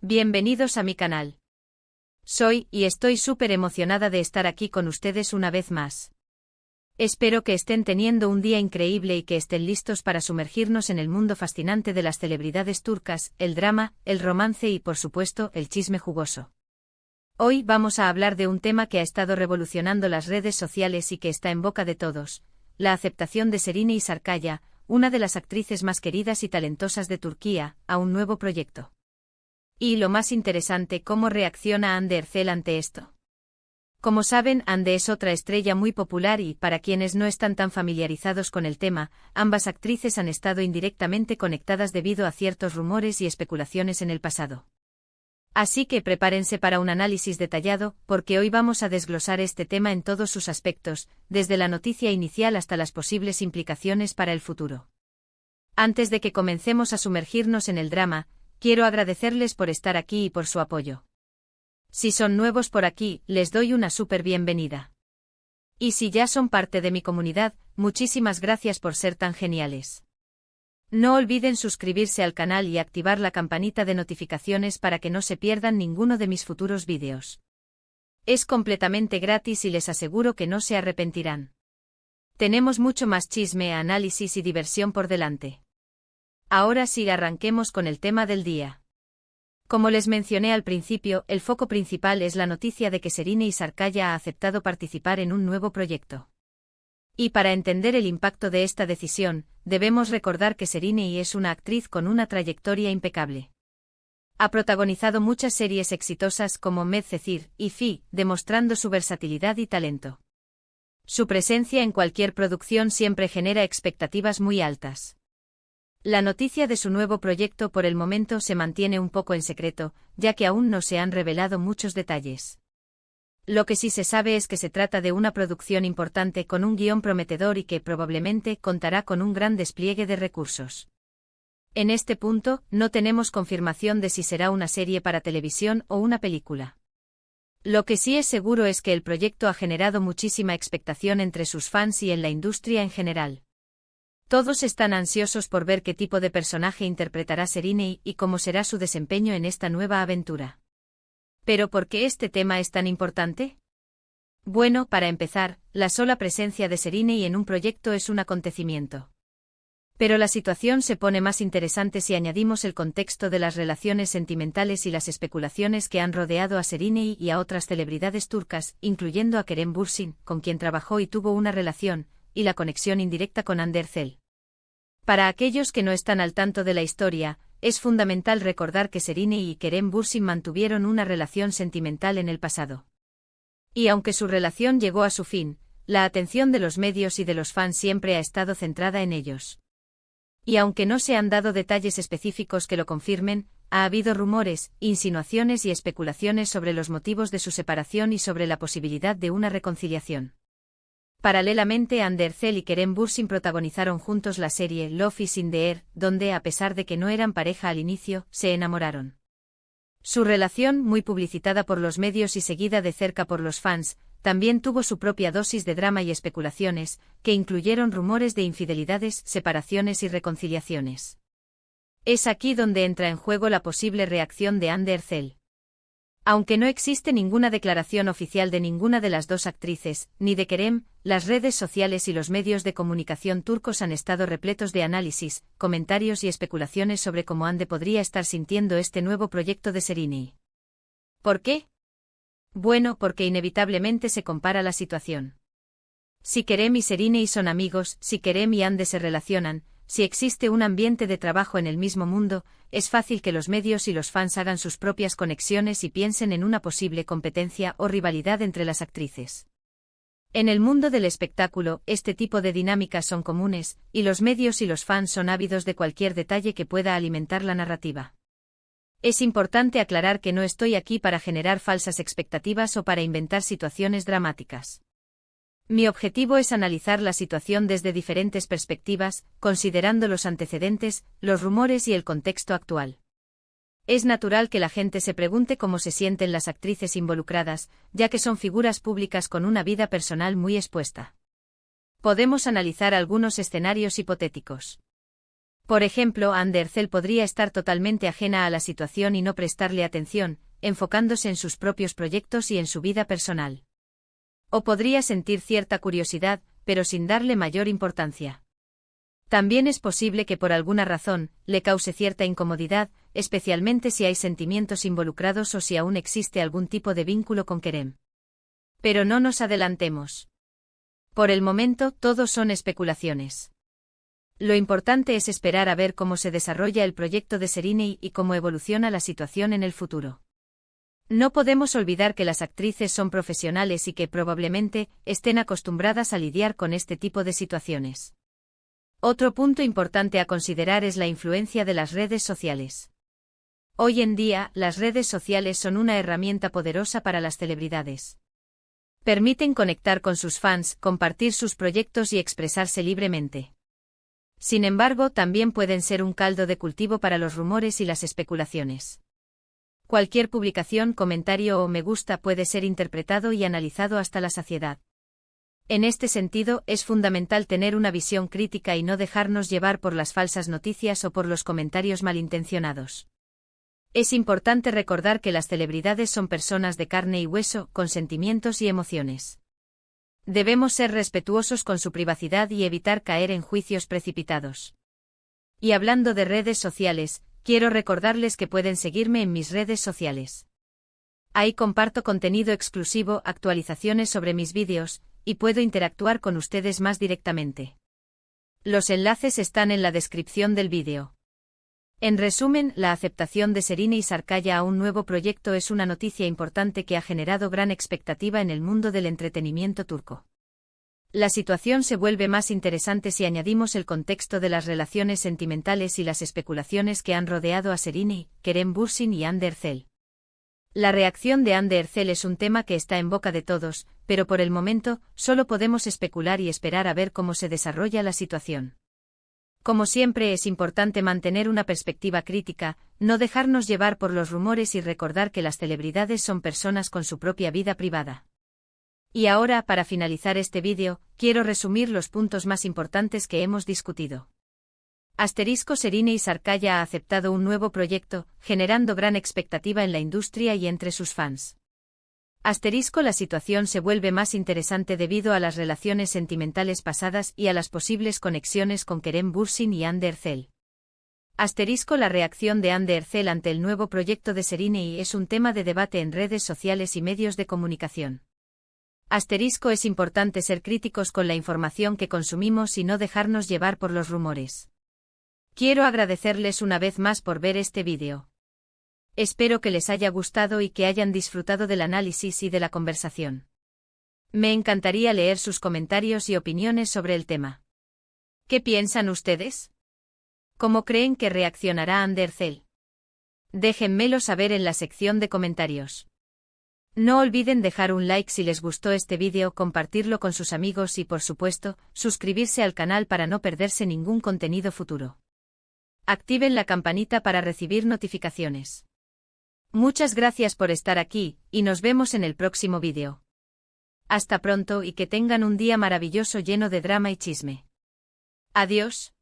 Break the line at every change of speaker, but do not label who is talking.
Bienvenidos a mi canal. Soy y estoy súper emocionada de estar aquí con ustedes una vez más. Espero que estén teniendo un día increíble y que estén listos para sumergirnos en el mundo fascinante de las celebridades turcas, el drama, el romance y por supuesto el chisme jugoso. Hoy vamos a hablar de un tema que ha estado revolucionando las redes sociales y que está en boca de todos, la aceptación de Serine Sarıkaya, una de las actrices más queridas y talentosas de Turquía, a un nuevo proyecto. Y lo más interesante, cómo reacciona Hande Erçel ante esto. Como saben, Hande es otra estrella muy popular y, para quienes no están tan familiarizados con el tema, ambas actrices han estado indirectamente conectadas debido a ciertos rumores y especulaciones en el pasado. Así que prepárense para un análisis detallado, porque hoy vamos a desglosar este tema en todos sus aspectos, desde la noticia inicial hasta las posibles implicaciones para el futuro. Antes de que comencemos a sumergirnos en el drama, quiero agradecerles por estar aquí y por su apoyo. Si son nuevos por aquí, les doy una súper bienvenida. Y si ya son parte de mi comunidad, muchísimas gracias por ser tan geniales. No olviden suscribirse al canal y activar la campanita de notificaciones para que no se pierdan ninguno de mis futuros vídeos. Es completamente gratis y les aseguro que no se arrepentirán. Tenemos mucho más chisme, análisis y diversión por delante. Ahora sí, arranquemos con el tema del día. Como les mencioné al principio, el foco principal es la noticia de que Serine Sarıkaya ha aceptado participar en un nuevo proyecto. Y para entender el impacto de esta decisión, debemos recordar que Serine es una actriz con una trayectoria impecable. Ha protagonizado muchas series exitosas como Medcezir y Fi, demostrando su versatilidad y talento. Su presencia en cualquier producción siempre genera expectativas muy altas. La noticia de su nuevo proyecto por el momento se mantiene un poco en secreto, ya que aún no se han revelado muchos detalles. Lo que sí se sabe es que se trata de una producción importante con un guión prometedor y que probablemente contará con un gran despliegue de recursos. En este punto, no tenemos confirmación de si será una serie para televisión o una película. Lo que sí es seguro es que el proyecto ha generado muchísima expectación entre sus fans y en la industria en general. Todos están ansiosos por ver qué tipo de personaje interpretará Serine y cómo será su desempeño en esta nueva aventura. ¿Pero por qué este tema es tan importante? Bueno, para empezar, la sola presencia de Serine en un proyecto es un acontecimiento. Pero la situación se pone más interesante si añadimos el contexto de las relaciones sentimentales y las especulaciones que han rodeado a Serine y a otras celebridades turcas, incluyendo a Kerem Bürsin, con quien trabajó y tuvo una relación, y la conexión indirecta con Hande Erçel. Para aquellos que no están al tanto de la historia, es fundamental recordar que Serine y Kerem Bürsin mantuvieron una relación sentimental en el pasado. Y aunque su relación llegó a su fin, la atención de los medios y de los fans siempre ha estado centrada en ellos. Y aunque no se han dado detalles específicos que lo confirmen, ha habido rumores, insinuaciones y especulaciones sobre los motivos de su separación y sobre la posibilidad de una reconciliación. Paralelamente, Hande Erçel y Kerem Bürsin protagonizaron juntos la serie Love is in the Air, donde, a pesar de que no eran pareja al inicio, se enamoraron. Su relación, muy publicitada por los medios y seguida de cerca por los fans, también tuvo su propia dosis de drama y especulaciones, que incluyeron rumores de infidelidades, separaciones y reconciliaciones. Es aquí donde entra en juego la posible reacción de Hande Erçel. Aunque no existe ninguna declaración oficial de ninguna de las dos actrices, ni de Kerem, las redes sociales y los medios de comunicación turcos han estado repletos de análisis, comentarios y especulaciones sobre cómo Hande podría estar sintiendo este nuevo proyecto de Serine. ¿Por qué? Bueno, porque inevitablemente se compara la situación. Si Kerem y Serine son amigos, si Kerem y Hande se relacionan, si existe un ambiente de trabajo en el mismo mundo, es fácil que los medios y los fans hagan sus propias conexiones y piensen en una posible competencia o rivalidad entre las actrices. En el mundo del espectáculo, este tipo de dinámicas son comunes, y los medios y los fans son ávidos de cualquier detalle que pueda alimentar la narrativa. Es importante aclarar que no estoy aquí para generar falsas expectativas o para inventar situaciones dramáticas. Mi objetivo es analizar la situación desde diferentes perspectivas, considerando los antecedentes, los rumores y el contexto actual. Es natural que la gente se pregunte cómo se sienten las actrices involucradas, ya que son figuras públicas con una vida personal muy expuesta. Podemos analizar algunos escenarios hipotéticos. Por ejemplo, Andercel podría estar totalmente ajena a la situación y no prestarle atención, enfocándose en sus propios proyectos y en su vida personal. O podría sentir cierta curiosidad, pero sin darle mayor importancia. También es posible que por alguna razón le cause cierta incomodidad, especialmente si hay sentimientos involucrados o si aún existe algún tipo de vínculo con Kerem. Pero no nos adelantemos. Por el momento, todo son especulaciones. Lo importante es esperar a ver cómo se desarrolla el proyecto de Serine y cómo evoluciona la situación en el futuro. No podemos olvidar que las actrices son profesionales y que probablemente estén acostumbradas a lidiar con este tipo de situaciones. Otro punto importante a considerar es la influencia de las redes sociales. Hoy en día, las redes sociales son una herramienta poderosa para las celebridades. Permiten conectar con sus fans, compartir sus proyectos y expresarse libremente. Sin embargo, también pueden ser un caldo de cultivo para los rumores y las especulaciones. Cualquier publicación, comentario o me gusta puede ser interpretado y analizado hasta la saciedad. En este sentido, es fundamental tener una visión crítica y no dejarnos llevar por las falsas noticias o por los comentarios malintencionados. Es importante recordar que las celebridades son personas de carne y hueso, con sentimientos y emociones. Debemos ser respetuosos con su privacidad y evitar caer en juicios precipitados. Y hablando de redes sociales, quiero recordarles que pueden seguirme en mis redes sociales. Ahí comparto contenido exclusivo, actualizaciones sobre mis vídeos, y puedo interactuar con ustedes más directamente. Los enlaces están en la descripción del vídeo. En resumen, la aceptación de Serine Sarıkaya a un nuevo proyecto es una noticia importante que ha generado gran expectativa en el mundo del entretenimiento turco. La situación se vuelve más interesante si añadimos el contexto de las relaciones sentimentales y las especulaciones que han rodeado a Serine, Kerem Bürsin y Hande Erçel. La reacción de Hande Erçel es un tema que está en boca de todos, pero por el momento, solo podemos especular y esperar a ver cómo se desarrolla la situación. Como siempre, es importante mantener una perspectiva crítica, no dejarnos llevar por los rumores y recordar que las celebridades son personas con su propia vida privada. Y ahora, para finalizar este vídeo, quiero resumir los puntos más importantes que hemos discutido. Serine Sarıkaya ha aceptado un nuevo proyecto, generando gran expectativa en la industria y entre sus fans. La situación se vuelve más interesante debido a las relaciones sentimentales pasadas y a las posibles conexiones con Kerem Bürsin y Hande Erçel. La reacción de Hande Erçel ante el nuevo proyecto de Serine es un tema de debate en redes sociales y medios de comunicación. Es importante ser críticos con la información que consumimos y no dejarnos llevar por los rumores. Quiero agradecerles una vez más por ver este vídeo. Espero que les haya gustado y que hayan disfrutado del análisis y de la conversación. Me encantaría leer sus comentarios y opiniones sobre el tema. ¿Qué piensan ustedes? ¿Cómo creen que reaccionará Hande Erçel? Déjenmelo saber en la sección de comentarios. No olviden dejar un like si les gustó este vídeo, compartirlo con sus amigos y por supuesto, suscribirse al canal para no perderse ningún contenido futuro. Activen la campanita para recibir notificaciones. Muchas gracias por estar aquí, y nos vemos en el próximo vídeo. Hasta pronto y que tengan un día maravilloso lleno de drama y chisme. Adiós.